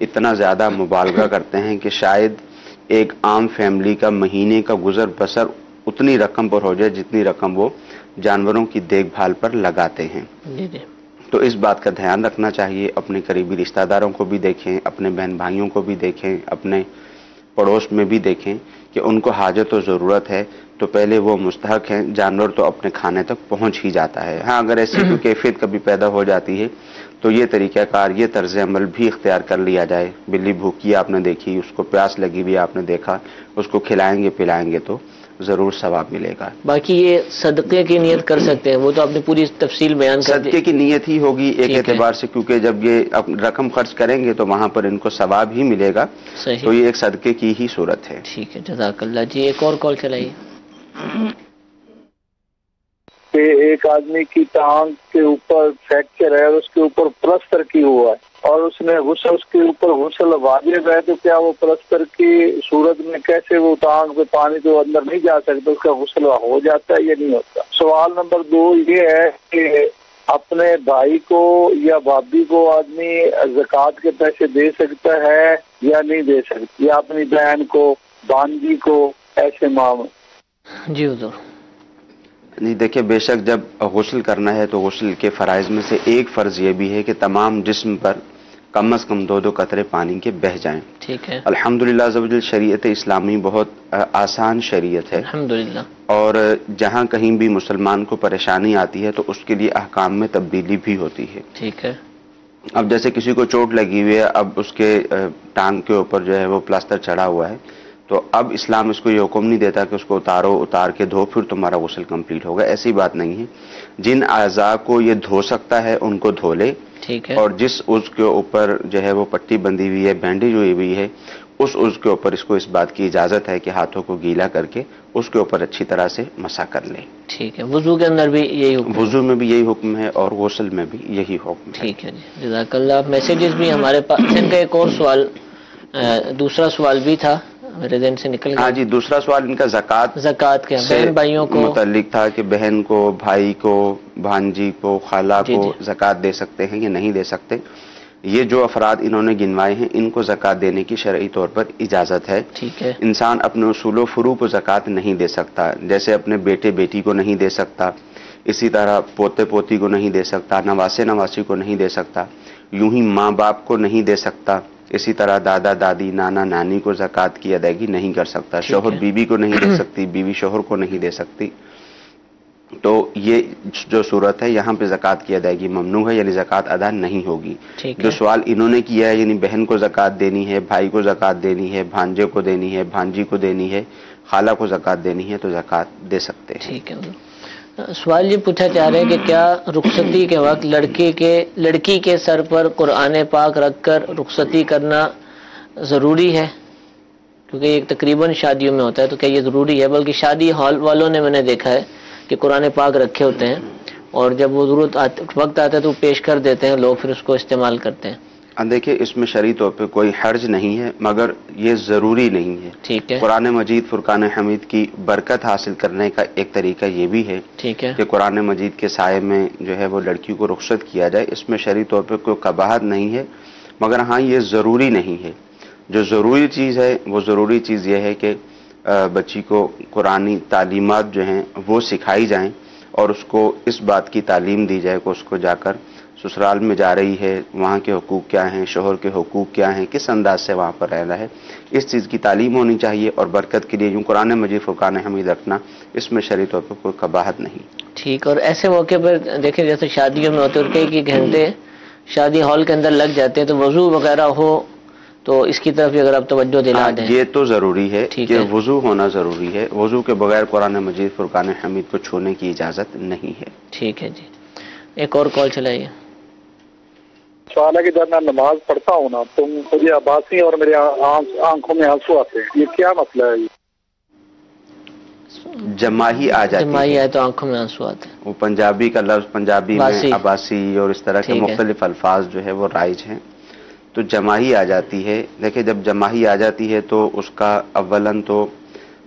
اتنا زیادہ مبالغہ کرتے ہیں کہ شاید ایک عام فیملی کا مہینے کا گزر بسر اتنی رقم پر ہو جائے جتنی رقم وہ جانوروں کی دیکھ بھال پر لگاتے ہیں۔ تو اس بات کا دھیان رکھنا چاہیے، اپنے قریبی رشتہ داروں کو بھی دیکھیں، اپنے بہن بھائیوں کو بھی دیکھیں، اپنے پڑوس میں بھی دیکھیں کہ ان کو حاجت و ضرورت ہے تو پہلے وہ مستحق ہیں، جانور تو اپنے کھانے تک پہنچ ہی جاتا ہے۔ ہاں اگر ایسی کوئی کیفیت کبھی پیدا ہو جاتی ہے تو یہ طریقہ کار، یہ طرز عمل بھی اختیار کر لیا جائے۔ بلی بھوکی آپ نے دیکھی، اس کو پیاس لگی ہوئی آپ نے دیکھا، اس کو کھلائیں گے پلائیں گے تو ضرور ثواب ملے گا۔ باقی یہ صدقے کی نیت کر سکتے ہیں، وہ تو آپ نے پوری تفصیل بیان کر دی۔ صدقے کی نیت ہی ہوگی ایک اعتبار سے، کیونکہ جب یہ رقم خرچ کریں گے تو وہاں پر ان کو ثواب ہی ملے گا، تو یہ ایک صدقے کی ہی صورت ہے۔ ٹھیک ہے، جزاک اللہ جی۔ ایک اور کال چلائیے۔ کہ ایک آدمی کی ٹانگ کے اوپر فریکچر ہے اور اس کے اوپر پلسٹر کی ہوا ہے اور اس نے غسل، اس کے اوپر غسل واجب ہے، تو کیا وہ پلسٹر کی صورت میں کیسے وہ ٹانگ پہ پانی تو اندر نہیں جا سکتا، اس کا غسل ہو جاتا ہے یا نہیں ہوتا؟ سوال نمبر 2 یہ ہے کہ اپنے بھائی کو یا بھابھی کو آدمی زکوٰۃ کے پیسے دے سکتا ہے یا نہیں دے سکتا، یا اپنی بہن کو، بھانجی کو، ایسے معاملے؟ جی حضور۔ نہیں دیکھیں، بے شک جب غسل کرنا ہے تو غسل کے فرائض میں سے ایک فرض یہ بھی ہے کہ تمام جسم پر کم از کم 2 قطرے پانی کے بہہ جائیں۔ ٹھیک ہے۔ الحمدللہ عزوجل شریعت اسلامی بہت آسان شریعت ہے، الحمدللہ، اور جہاں کہیں بھی مسلمان کو پریشانی آتی ہے تو اس کے لیے احکام میں تبدیلی بھی ہوتی ہے۔ ٹھیک ہے۔ اب جیسے کسی کو چوٹ لگی ہوئی ہے، اب اس کے ٹانگ کے اوپر جو ہے وہ پلاسٹر چڑھا ہوا ہے، تو اب اسلام اس کو یہ حکم نہیں دیتا کہ اس کو اتارو، اتار کے دھو پھر تمہارا غسل کمپلیٹ ہوگا، ایسی بات نہیں ہے۔ جن اعضاء کو یہ دھو سکتا ہے ان کو دھو لے، ٹھیک ہے۔ اور جس عضو کے اوپر جو ہے وہ پٹی بندھی ہوئی ہے، بینڈیج ہوئی ہوئی ہے، اس عضو کے اوپر اس کو اس بات کی اجازت ہے کہ ہاتھوں کو گیلا کر کے اس کے اوپر اچھی طرح سے مسح کر لے۔ ٹھیک ہے۔ وضو کے اندر بھی یہی حکم ہے؟ وضو میں بھی یہی حکم ہے اور غسل میں بھی یہی حکم ہے۔ ٹھیک ہے جی، جزاک اللہ۔ میسیجز بھی ہمارے پاس ان کا ایک اور سوال، دوسرا سوال بھی تھا میرے ذہن سے نکل گیا۔ ہاں جی، دوسرا سوال ان کا زکوٰۃ کے بہن بھائیوں کو متعلق تھا کہ بہن کو، بھائی کو، بھانجی کو، خالہ کو زکوٰۃ دے سکتے ہیں یا نہیں دے سکتے۔ یہ جو افراد انہوں نے گنوائے ہیں ان کو زکوٰۃ دینے کی شرعی طور پر اجازت ہے۔ ٹھیک ہے۔ انسان اپنے اصول و فروع کو زکوٰۃ نہیں دے سکتا، جیسے اپنے بیٹے بیٹی کو نہیں دے سکتا، اسی طرح پوتے پوتی کو نہیں دے سکتا، نواسے نواسی کو نہیں دے سکتا، یوں ہی ماں باپ کو نہیں دے سکتا، اسی طرح دادا دادی نانا نانی کو زکوٰۃ کی ادائیگی نہیں کر سکتا، شوہر بیوی کو نہیں دے سکتی، بیوی شوہر کو نہیں دے سکتی۔ تو یہ جو صورت ہے یہاں پہ زکوٰۃ کی ادائیگی ممنوع ہے، یعنی زکوٰۃ ادا نہیں ہوگی۔ جو سوال انہوں نے کیا ہے، یعنی بہن کو زکوٰۃ دینی ہے، بھائی کو زکوٰۃ دینی ہے، بھانجے کو دینی ہے، بھانجی کو دینی ہے، خالہ کو زکوٰۃ دینی ہے، تو زکوٰۃ دے سکتے ہیں۔ ٹھیک ہے۔ سوال یہ پوچھا جا رہا ہے کہ کیا رخصتی کے وقت لڑکی کے سر پر قرآن پاک رکھ کر رخصتی کرنا ضروری ہے؟ کیونکہ یہ تقریباً شادیوں میں ہوتا ہے، تو کیا یہ ضروری ہے؟ بلکہ شادی ہال والوں نے میں نے دیکھا ہے کہ قرآن پاک رکھے ہوتے ہیں اور جب وہ ضرورت وقت آتا ہے تو پیش کر دیتے ہیں، لوگ پھر اس کو استعمال کرتے ہیں۔ دیکھیں، اس میں شرعی طور پہ کوئی حرج نہیں ہے، مگر یہ ضروری نہیں ہے۔ ٹھیک ہے۔ قرآن مجید فرقان حمید کی برکت حاصل کرنے کا ایک طریقہ یہ بھی ہے ٹھیک ہے، کہ قرآن مجید کے سائے میں جو ہے وہ لڑکی کو رخصت کیا جائے، اس میں شرعی طور پہ کوئی قباحت نہیں ہے، مگر ہاں یہ ضروری نہیں ہے۔ جو ضروری چیز ہے وہ ضروری چیز یہ ہے کہ بچی کو قرآنی تعلیمات جو ہیں وہ سکھائی جائیں اور اس کو اس بات کی تعلیم دی جائے کہ اس کو جا کر سسرال میں جا رہی ہے، وہاں کے حقوق کیا ہیں، شوہر کے حقوق کیا ہیں، کس انداز سے وہاں پر رہنا ہے، اس چیز کی تعلیم ہونی چاہیے۔ اور برکت کے لیے یوں قرآن مجید فرقان حمید رکھنا، اس میں شرعی طور پر کوئی قباحت نہیں۔ ٹھیک۔ اور ایسے موقع پر دیکھیں جیسے شادیوں میں ہوتے ہیں کئی گھنٹے شادی ہال کے اندر لگ جاتے ہیں، تو وضو وغیرہ ہو تو اس کی طرف بھی اگر آپ توجہ دلا دیں۔ یہ تو ضروری ہے کہ وضو ہونا ضروری ہے، وضو کے بغیر قرآن مجید فرقان حمید کو چھونے کی اجازت نہیں ہے۔ ٹھیک ہے جی، ایک اور کال چلائیے۔ سوال ہے کہ جب میں نماز پڑھتا ہوں نا تو مجھے آباسی اور میرے آنکھوں میں آنسو آتے ہیں، یہ کیا مسئلہ ہے؟ جماہی آ جاتی جماہی آئے تو آنکھوں میں آنسو آتے ہیں، وہ پنجابی کا لفظ، پنجابی میں عباسی اور اس طرح کے مختلف الفاظ جو ہے وہ رائج ہیں، تو جماہی آ جاتی ہے۔ دیکھیں، جب جماہی آ جاتی ہے تو اس کا اولاً تو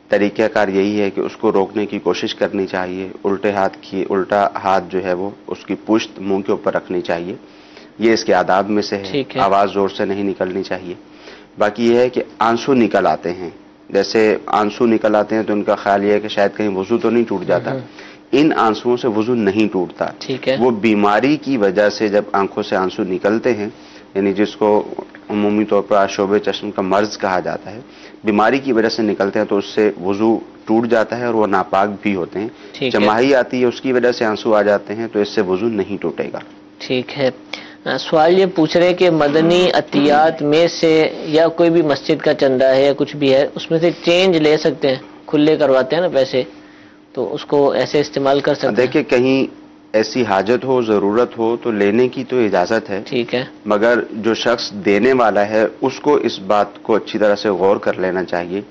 طریقہ کار یہی ہے کہ اس کو روکنے کی کوشش کرنی چاہیے، الٹا ہاتھ جو ہے وہ اس کی پشت منہ کے اوپر رکھنی چاہیے، یہ اس کے آداب میں سے ہے. آواز زور سے نہیں نکلنی چاہیے. باقی یہ ہے کہ آنسو نکل آتے ہیں، جیسے آنسو نکل آتے ہیں تو ان کا خیال یہ ہے کہ شاید کہیں وضو تو نہیں ٹوٹ جاتا. ان آنسوؤں سے وضو نہیں ٹوٹتا. وہ بیماری کی وجہ سے جب آنکھوں سے آنسو نکلتے ہیں، یعنی جس کو عمومی طور پر شعب چشم کا مرض کہا جاتا ہے، بیماری کی وجہ سے نکلتے ہیں تو اس سے وضو ٹوٹ جاتا ہے اور وہ ناپاک بھی ہوتے ہیں. جماہی آتی ہے اس کی وجہ سے آنسو آ جاتے ہیں تو اس سے وضو نہیں ٹوٹے گا. ٹھیک ہے. سوال یہ پوچھ رہے کہ مدنی عطیات میں سے یا کوئی بھی مسجد کا چندہ ہے یا کچھ بھی ہے اس میں سے چینج لے سکتے ہیں؟ کھلے کرواتے ہیں نا پیسے، تو اس کو ایسے استعمال کر سکتے ہیں؟ دیکھیں کہیں ایسی حاجت ہو، ضرورت ہو تو لینے کی تو اجازت ہے. ٹھیک ہے. مگر جو شخص دینے والا ہے اس کو اس بات کو اچھی طرح سے غور کر لینا چاہیے.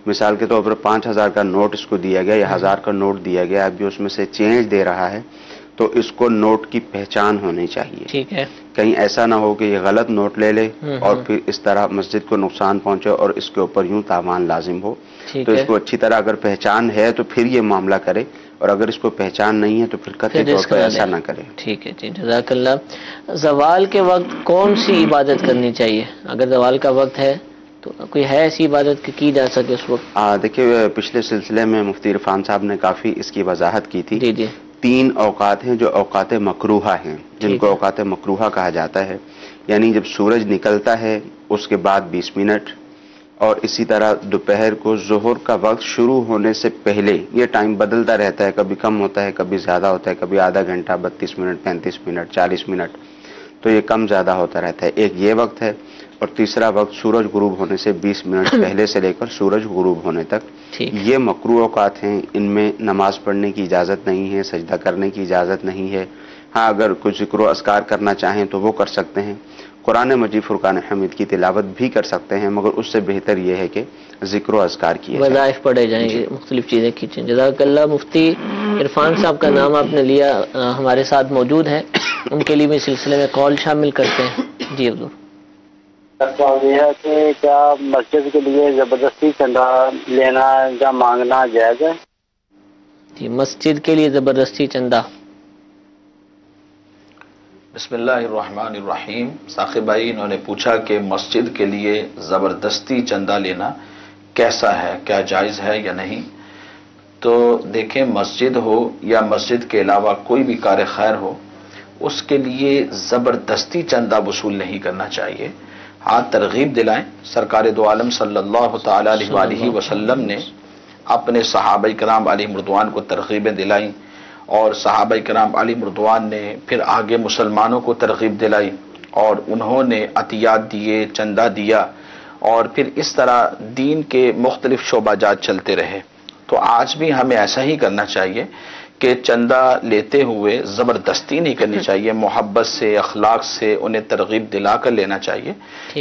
مثال کے طور پر 5000 کا نوٹ اس کو دیا گیا یا 1000 کا نوٹ دیا گیا، ابھی اس میں سے چینج دے رہا ہے تو اس کو نوٹ کی پہچان ہونی چاہیے. ٹھیک ہے. کہیں ایسا نہ ہو کہ یہ غلط نوٹ لے لے اور پھر اس طرح مسجد کو نقصان پہنچے اور اس کے اوپر یوں تاوان لازم ہو. تو اس کو اچھی طرح اگر پہچان ہے تو پھر یہ معاملہ کرے، اور اگر اس کو پہچان نہیں ہے تو پھر قطعی طور پر ایسا نہ کرے. ٹھیک ہے جی، جزاک اللہ. زوال کے وقت کون سی عبادت کرنی چاہیے؟ اگر زوال کا وقت ہے تو کوئی ہے ایسی عبادت کی جا سکے اس وقت؟ دیکھیے پچھلے سلسلے میں مفتی عرفان صاحب نے کافی اس کی وضاحت کی تھی. جی. 3 اوقات ہیں جو اوقات مکروہہ ہیں، جن کو اوقات مکروہہ کہا جاتا ہے. یعنی جب سورج نکلتا ہے اس کے بعد 20 منٹ، اور اسی طرح دوپہر کو ظہر کا وقت شروع ہونے سے پہلے. یہ ٹائم بدلتا رہتا ہے، کبھی کم ہوتا ہے، کبھی زیادہ ہوتا ہے، کبھی آدھا گھنٹہ، 32 منٹ، 35 منٹ، 40 منٹ، تو یہ کم زیادہ ہوتا رہتا ہے. ایک یہ وقت ہے، اور تیسرا وقت سورج غروب ہونے سے 20 منٹ پہلے سے لے کر سورج غروب ہونے تک. یہ مکروہ اوقات ہیں. ان میں نماز پڑھنے کی اجازت نہیں ہے، سجدہ کرنے کی اجازت نہیں ہے. ہاں اگر کچھ ذکر و اذکار کرنا چاہیں تو وہ کر سکتے ہیں. قرآن مجید فرقان حمید کی تلاوت بھی کر سکتے ہیں، مگر اس سے بہتر یہ ہے کہ ذکر و اذکار کیے جائیں، وظائف پڑھے جائیں گے، مختلف چیزیں کیجیے. جزاک اللہ. مفتی عرفان صاحب کا نام آپ نے لیا، ہمارے ساتھ موجود ہیں، ان کے لیے بھی سلسلے میں کال شامل کرتے ہیں. جی حضور. سوال یہ ہے کہ کیا مسجد کے لیے زبردستی چندہ لینا یا مانگنا جائز ہے؟ جی، مسجد کے لیے زبردستی چندہ. بسم اللہ الرحمن الرحیم. ثاقب بھائی انہوں نے پوچھا کہ مسجد کے لیے زبردستی چندہ لینا کیسا ہے، کیا جائز ہے یا نہیں. تو دیکھیں، مسجد ہو یا مسجد کے علاوہ کوئی بھی کار خیر ہو، اس کے لیے زبردستی چندہ وصول نہیں کرنا چاہیے. ہاں ترغیب دلائیں. سرکار دو عالم صلی اللہ تعالی علیہ وآلہ وسلم نے اپنے صحابہ کرام علیہ رضوان کو ترغیبیں دلائیں، اور صحابہ کرام علیہ رضوان نے پھر آگے مسلمانوں کو ترغیب دلائی اور انہوں نے عطیات دیے، چندہ دیا، اور پھر اس طرح دین کے مختلف شعبہ جات چلتے رہے. تو آج بھی ہمیں ایسا ہی کرنا چاہیے کہ چندہ لیتے ہوئے زبردستی نہیں کرنی چاہیے، محبت سے، اخلاق سے انہیں ترغیب دلا کر لینا چاہیے.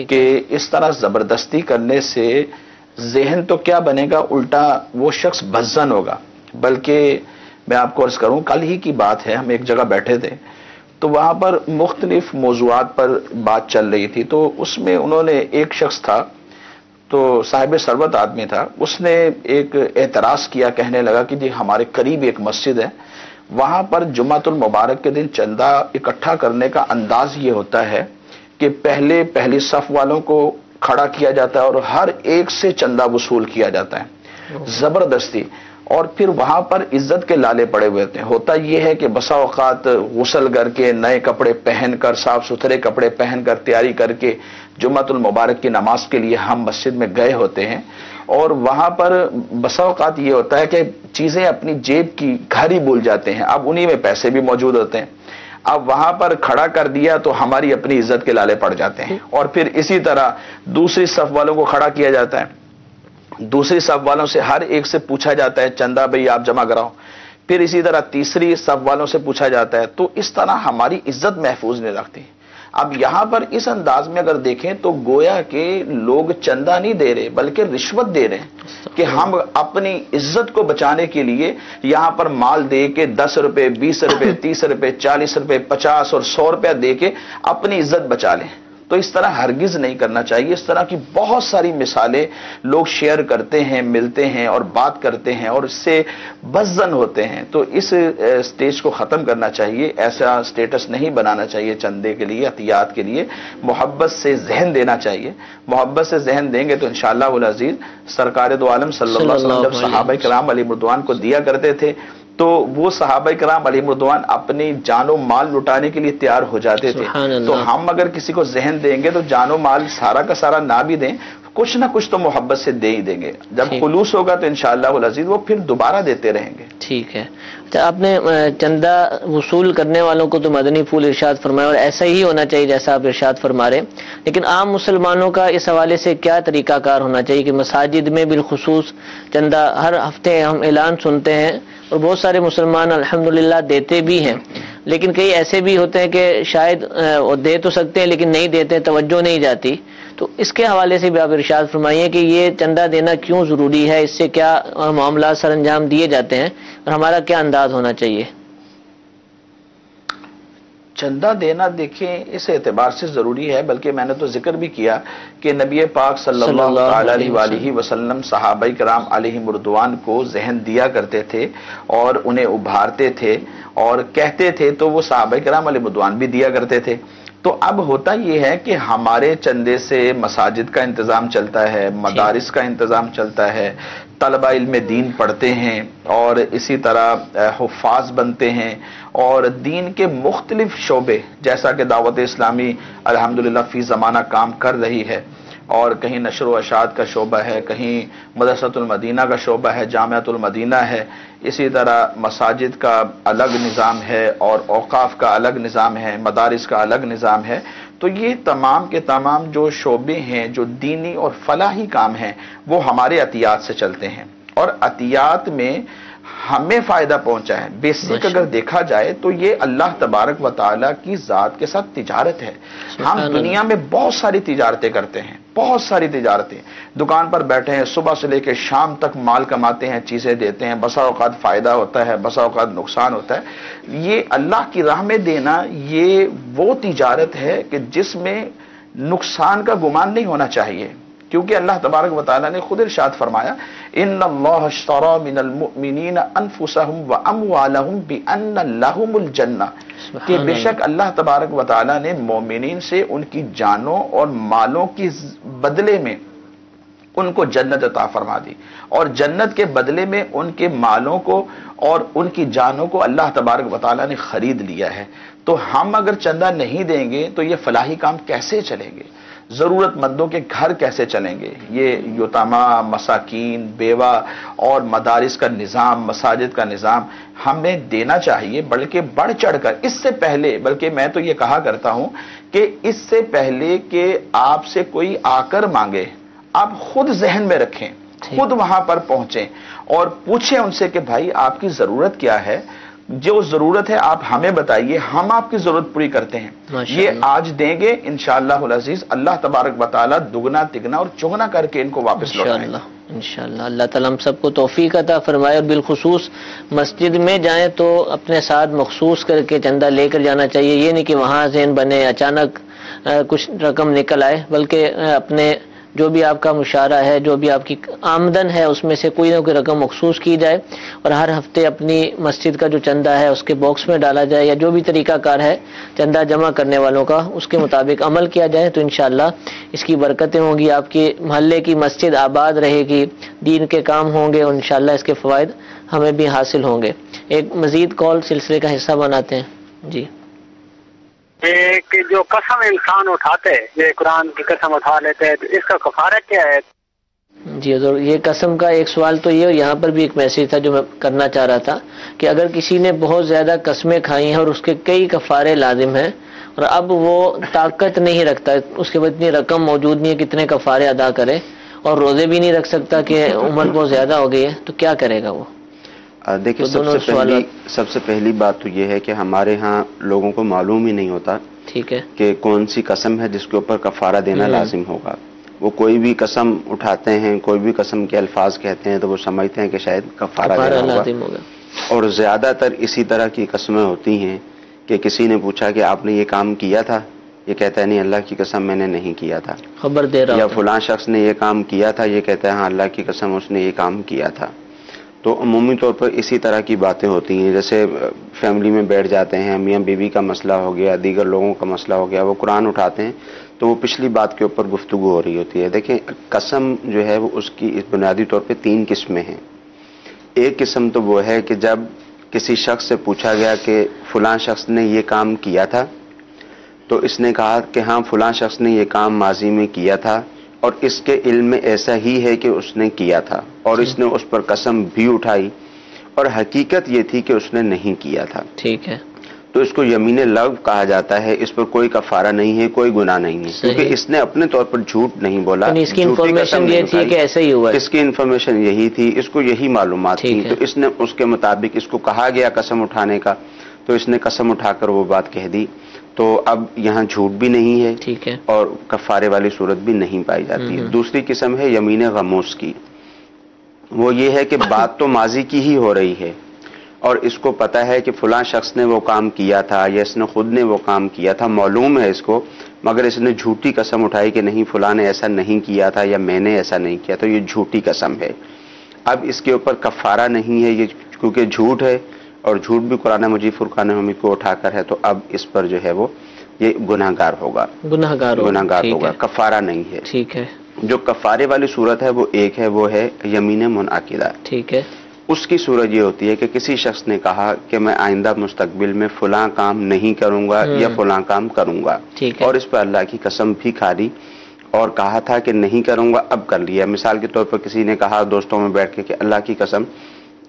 کہ اس طرح زبردستی کرنے سے ذہن تو کیا بنے گا، الٹا وہ شخص بزن ہوگا. بلکہ میں آپ کو عرض کروں، کل ہی کی بات ہے، ہم ایک جگہ بیٹھے تھے تو وہاں پر مختلف موضوعات پر بات چل رہی تھی. تو اس میں انہوں نے، ایک شخص تھا تو صاحب ثروت آدمی تھا، اس نے ایک اعتراض کیا، کہنے لگا کہ جی ہمارے قریب ایک مسجد ہے، وہاں پر جمعۃ المبارک کے دن چندہ اکٹھا کرنے کا انداز یہ ہوتا ہے کہ پہلی صف والوں کو کھڑا کیا جاتا ہے اور ہر ایک سے چندہ وصول کیا جاتا ہے زبردستی، اور پھر وہاں پر عزت کے لالے پڑے ہوئے ہوتے ہیں. ہوتا یہ ہے کہ بسا اوقات غسل کر کے، نئے کپڑے پہن کر، صاف ستھرے کپڑے پہن کر، تیاری کر کے جمعۃ المبارک کی نماز کے لیے ہم مسجد میں گئے ہوتے ہیں، اور وہاں پر بسا اوقات یہ ہوتا ہے کہ چیزیں اپنی جیب کی گھر ہی بھول جاتے ہیں. اب انہی میں پیسے بھی موجود ہوتے ہیں، اب وہاں پر کھڑا کر دیا تو ہماری اپنی عزت کے لالے پڑ جاتے ہیں. اور پھر اسی طرح دوسری صف والوں کو کھڑا کیا جاتا ہے، دوسری صف والوں سے ہر ایک سے پوچھا جاتا ہے چندہ بھئی آپ جمع کراؤ، پھر اسی طرح تیسری صف والوں سے پوچھا جاتا ہے. تو اس طرح ہماری عزت محفوظ نہیں رکھتی. اب یہاں پر اس انداز میں اگر دیکھیں تو گویا کہ لوگ چندہ نہیں دے رہے بلکہ رشوت دے رہے ہیں کہ ہم اپنی عزت کو بچانے کے لیے یہاں پر مال دے کے 10 روپے، 20 روپے، 30 روپے، 40 روپے، 50 اور 100 روپے دے کے اپنی عزت بچا لیں. تو اس طرح ہرگز نہیں کرنا چاہیے. اس طرح کی بہت ساری مثالیں لوگ شیئر کرتے ہیں, ملتے ہیں اور بات کرتے ہیں اور اس سے بزن ہوتے ہیں. تو اس سٹیج کو ختم کرنا چاہیے. ایسا سٹیٹس نہیں بنانا چاہیے چندے کے لیے, عطیات کے لیے. محبت سے ذہن دینا چاہیے. محبت سے ذہن دیں گے تو انشاءاللہ العزیز سرکار دو عالم صلی اللہ علیہ وسلم جب صحابہ کرام علیہ رضوان کو دیا کرتے تھے تو وہ صحابہ کرام علیہ رضوان اپنی جان و مال لٹانے کے لیے تیار ہو جاتے تھے. تو ہم اگر کسی کو ذہن دیں گے تو جان و مال سارا کا سارا نہ بھی دیں, کچھ نہ کچھ تو محبت سے دے ہی دیں گے. جب خلوص ہوگا تو انشاءاللہ العزیز وہ پھر دوبارہ دیتے رہیں گے. ٹھیک ہے. آپ نے چندہ وصول کرنے والوں کو تو مدنی پھول ارشاد فرمایا اور ایسا ہی ہونا چاہیے جیسا آپ ارشاد فرما رہے, لیکن عام مسلمانوں کا اس حوالے سے کیا طریقہ کار ہونا چاہیے کہ مساجد میں بالخصوص چندہ ہر ہفتے ہم اعلان سنتے ہیں اور بہت سارے مسلمان الحمدللہ دیتے بھی ہیں, لیکن کئی ایسے بھی ہوتے ہیں کہ شاید وہ دے تو سکتے ہیں لیکن نہیں دیتے, توجہ نہیں جاتی. تو اس کے حوالے سے بھی آپ ارشاد فرمائیے کہ یہ چندہ دینا کیوں ضروری ہے, اس سے کیا معاملات سر انجام دیے جاتے ہیں اور ہمارا کیا انداز ہونا چاہیے؟ چندہ دینا دیکھیں اس اعتبار سے ضروری ہے, بلکہ میں نے تو ذکر بھی کیا کہ نبی پاک صلی اللہ علیہ وآلہ وسلم صحابہ کرام علیہ رضوان کو ذہن دیا کرتے تھے اور انہیں ابھارتے تھے اور کہتے تھے تو وہ صحابہ کرام علیہ رضوان بھی دیا کرتے تھے. تو اب ہوتا یہ ہے کہ ہمارے چندے سے مساجد کا انتظام چلتا ہے, مدارس کا انتظام چلتا ہے, طلبہ علم دین پڑھتے ہیں اور اسی طرح حفاظ بنتے ہیں اور دین کے مختلف شعبے جیسا کہ دعوت اسلامی الحمدللہ فی زمانہ کام کر رہی ہے اور کہیں نشر و اشاعت کا شعبہ ہے, کہیں مدرسۃ المدینہ کا شعبہ ہے, جامعۃ المدینہ ہے, اسی طرح مساجد کا الگ نظام ہے اور اوقاف کا الگ نظام ہے, مدارس کا الگ نظام ہے. تو یہ تمام کے تمام جو شعبے ہیں جو دینی اور فلاحی کام ہیں وہ ہمارے عطیات سے چلتے ہیں اور عطیات میں ہمیں فائدہ پہنچا ہے. بیسک اگر دیکھا جائے تو یہ اللہ تبارک و تعالیٰ کی ذات کے ساتھ تجارت ہے. ہم دنیا میں بہت ساری تجارتیں کرتے ہیں, بہت ساری تجارتیں, دکان پر بیٹھے ہیں, صبح سے لے کے شام تک مال کماتے ہیں, چیزیں دیتے ہیں, بسا اوقات فائدہ ہوتا ہے, بسا اوقات نقصان ہوتا ہے. یہ اللہ کی راہ میں دینا یہ وہ تجارت ہے کہ جس میں نقصان کا گمان نہیں ہونا چاہیے, کیونکہ اللہ تبارک و تعالیٰ نے خود ارشاد فرمایا ان اللہ اشتری من المؤمنین انفسهم واموالهم بان لهم الجنہ, کہ بے شک اللہ تبارک و تعالیٰ نے مومنین سے ان کی جانوں اور مالوں کی بدلے میں ان کو جنت عطا فرما دی اور جنت کے بدلے میں ان کے مالوں کو اور ان کی جانوں کو اللہ تبارک و تعالیٰ نے خرید لیا ہے. تو ہم اگر چندہ نہیں دیں گے تو یہ فلاحی کام کیسے چلیں گے, ضرورت مندوں کے گھر کیسے چلیں گے؟ یہ یتامہ, مساکین, بیوہ اور مدارس کا نظام, مساجد کا نظام ہمیں دینا چاہیے, بلکہ بڑھ چڑھ کر اس سے پہلے, بلکہ میں تو یہ کہا کرتا ہوں کہ اس سے پہلے کہ آپ سے کوئی آ کر مانگے آپ خود ذہن میں رکھیں, خود وہاں پر پہنچیں اور پوچھیں ان سے کہ بھائی آپ کی ضرورت کیا ہے, جو ضرورت ہے آپ ہمیں بتائیے, ہم آپ کی ضرورت پوری کرتے ہیں. یہ آج دیں گے انشاءاللہ العزیز اللہ تبارک و تعالیٰ دگنا تگنا اور چگنا کر کے ان کو واپس لوٹائیں گے انشاءاللہ. اللہ تعالیٰ ہم سب کو توفیق عطا فرمائے اور بالخصوص مسجد میں جائیں تو اپنے ساتھ مخصوص کر کے چندہ لے کر جانا چاہیے. یہ نہیں کہ وہاں ذہن بنے اچانک کچھ رقم نکل آئے, بلکہ اپنے جو بھی آپ کا مشارہ ہے, جو بھی آپ کی آمدن ہے, اس میں سے کوئی نہ کوئی رقم مخصوص کی جائے اور ہر ہفتے اپنی مسجد کا جو چندہ ہے اس کے باکس میں ڈالا جائے, یا جو بھی طریقہ کار ہے چندہ جمع کرنے والوں کا اس کے مطابق عمل کیا جائے تو انشاءاللہ اس کی برکتیں ہوں گی, آپ کے محلے کی مسجد آباد رہے گی, دین کے کام ہوں گے اور انشاءاللہ اس کے فوائد ہمیں بھی حاصل ہوں گے. ایک مزید کال سلسلے کا حصہ بناتے ہیں. جی, کہ جو قسم انسان اٹھاتے ہیں, یہ قرآن کی قسم اٹھا لیتے ہیں, تو اس کا کفارہ کیا ہے؟ جی حضور, یہ قسم کا ایک سوال تو یہ, اور یہاں پر بھی ایک میسج تھا جو میں کرنا چاہ رہا تھا کہ اگر کسی نے بہت زیادہ قسمیں کھائی ہیں اور اس کے کئی کفارے لازم ہیں اور اب وہ طاقت نہیں رکھتا, اس کے بعد اتنی رقم موجود نہیں ہے کتنے کفارے ادا کرے اور روزے بھی نہیں رکھ سکتا کہ عمر بہت زیادہ ہو گئی ہے, تو کیا کرے گا وہ؟ دیکھیں, سب سے پہلی بات تو یہ ہے کہ ہمارے ہاں لوگوں کو معلوم ہی نہیں ہوتا ٹھیک ہے کہ کون سی قسم ہے جس کے اوپر کفارہ دینا لازم ہوگا. وہ کوئی بھی قسم اٹھاتے ہیں, کوئی بھی قسم کے الفاظ کہتے ہیں تو وہ سمجھتے ہیں کہ شاید کفارہ دینا ہوگا, اور زیادہ تر اسی طرح کی قسمیں ہوتی ہیں کہ کسی نے پوچھا کہ آپ نے یہ کام کیا تھا, یہ کہتا ہے نہیں اللہ کی قسم میں نے نہیں کیا تھا، خبر دے رہا یا ہوتا ہے. فلاں شخص نے یہ کام کیا تھا، یہ کہتا ہے ہاں اللہ کی قسم اس نے یہ کام کیا تھا. تو عمومی طور پر اسی طرح کی باتیں ہوتی ہیں، جیسے فیملی میں بیٹھ جاتے ہیں، میاں بیوی کا مسئلہ ہو گیا، دیگر لوگوں کا مسئلہ ہو گیا، وہ قرآن اٹھاتے ہیں تو وہ پچھلی بات کے اوپر گفتگو ہو رہی ہوتی ہے. دیکھیں قسم جو ہے وہ اس کی بنیادی طور پہ 3 قسمیں ہیں. ایک قسم تو وہ ہے کہ جب کسی شخص سے پوچھا گیا کہ فلاں شخص نے یہ کام کیا تھا، تو اس نے کہا کہ ہاں فلاں شخص نے یہ کام ماضی میں کیا تھا اور اس کے علم میں ایسا ہی ہے کہ اس نے کیا تھا، اور اس نے اس پر قسم بھی اٹھائی اور حقیقت یہ تھی کہ اس نے نہیں کیا تھا. ٹھیک ہے. تو اس کو یمین لغو کہا جاتا ہے. اس پر کوئی کفارہ نہیں ہے، کوئی گناہ نہیں ہے، کیونکہ اس نے اپنے طور پر جھوٹ نہیں بولا. اس کی انفارمیشن یہ تھی کہ ایسا ہی ہوا ہے، اس کی انفارمیشن یہی تھی، اس کو یہی معلومات تھی، تو اس نے اس کے مطابق اس کو کہا گیا قسم اٹھانے کا، تو اس نے قسم اٹھا کر وہ بات کہہ دی. تو اب یہاں جھوٹ بھی نہیں ہے، ٹھیک ہے، اور کفارے والی صورت بھی نہیں پائی جاتی ہے. دوسری قسم ہے یمین غموس کی. وہ یہ ہے کہ بات تو ماضی کی ہی ہو رہی ہے اور اس کو پتہ ہے کہ فلاں شخص نے وہ کام کیا تھا یا اس نے خود نے وہ کام کیا تھا، معلوم ہے اس کو، مگر اس نے جھوٹی قسم اٹھائی کہ نہیں فلاں نے ایسا نہیں کیا تھا یا میں نے ایسا نہیں کیا، تو یہ جھوٹی قسم ہے. اب اس کے اوپر کفارہ نہیں ہے یہ، کیونکہ جھوٹ ہے اور جھوٹ بھی قرآن مجید فرقان حمید کو اٹھا کر ہے، تو اب اس پر جو ہے وہ یہ گناہ گار ہوگا، گناہگار ہوگا، کفارہ نہیں ہے. ٹھیک ہے. جو کفارے والی صورت ہے وہ ایک ہے، وہ ہے یمین منعقدہ. ٹھیک ہے. اس کی صورت یہ ہوتی ہے کہ کسی شخص نے کہا کہ میں آئندہ مستقبل میں فلاں کام نہیں کروں گا یا فلاں کام کروں گا، اور اس پر اللہ کی قسم بھی کھا دی اور کہا تھا کہ نہیں کروں گا، اب کر لیا. مثال کے طور پر کسی نے کہا دوستوں میں بیٹھ کے کہ اللہ کی قسم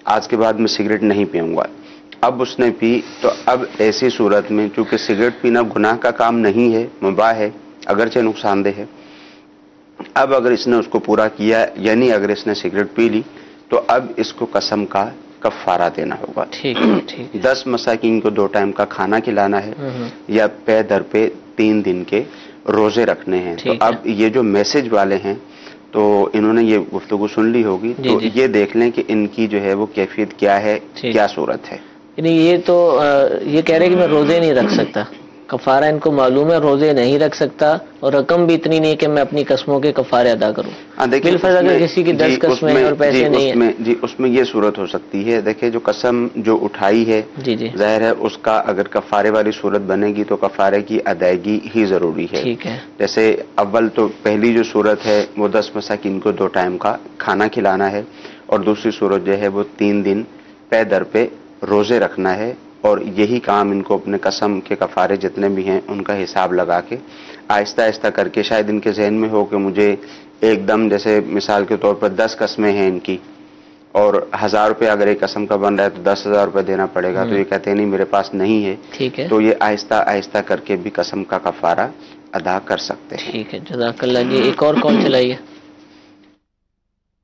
آج کے بعد میں سگریٹ نہیں پیوں گا، اب اس نے پی. تو اب ایسی صورت میں چونکہ سگریٹ پینا گناہ کا کام نہیں ہے، مباح ہے، اگرچہ نقصان دہ ہے، اب اگر اس نے اس کو پورا کیا، یعنی اگر اس نے سگریٹ پی لی، تو اب اس کو قسم کا کفارہ دینا ہوگا. 10 مساکین کو 2 ٹائم کا کھانا کھلانا ہے، یا پے در پہ 3 دن کے روزے رکھنے ہیں. تو اب یہ جو میسج والے ہیں تو انہوں نے یہ گفتگو سن لی ہوگی، تو یہ دیکھ لیں کہ ان کی جو ہے وہ کیفیت کیا ہے، کیا صورت ہے. یعنی یہ تو یہ کہہ رہے کہ میں روزے نہیں رکھ سکتا، کفارہ ان کو معلوم ہے روزے نہیں رکھ سکتا، اور رقم بھی اتنی نہیں کہ میں اپنی قسموں کے کفارے ادا کروں. بالفرض اگر کسی کی 10 قسمیں اور پیسے نہیں ہیں، جی اس میں یہ صورت ہو سکتی ہے. دیکھیں جو قسم جو اٹھائی ہے، ظاہر ہے اس کا اگر کفارے والی صورت بنے گی تو کفارے کی ادائیگی ہی ضروری ہے. جیسے اول تو پہلی جو صورت ہے وہ 10 مساکین کو 2 ٹائم کا کھانا کھلانا ہے، اور دوسری صورت جو ہے وہ 3 دن پے در پہ روزے رکھنا ہے. اور یہی کام ان کو اپنے قسم کے کفارے جتنے بھی ہیں ان کا حساب لگا کے آہستہ آہستہ کر کے، شاید ان کے ذہن میں ہو کہ مجھے ایک دم، جیسے مثال کے طور پر 10 قسمیں ہیں ان کی اور 1000 روپے اگر ایک قسم کا بن رہا ہے تو 10,000 روپے دینا پڑے گا، تو یہ کہتے ہیں نہیں میرے پاس نہیں ہے. تو یہ آہستہ آہستہ کر کے بھی قسم کا کفارہ ادا کر سکتے ہیں. ٹھیک ہے، جزاک اللہ. جی ایک اور کال چلائیے.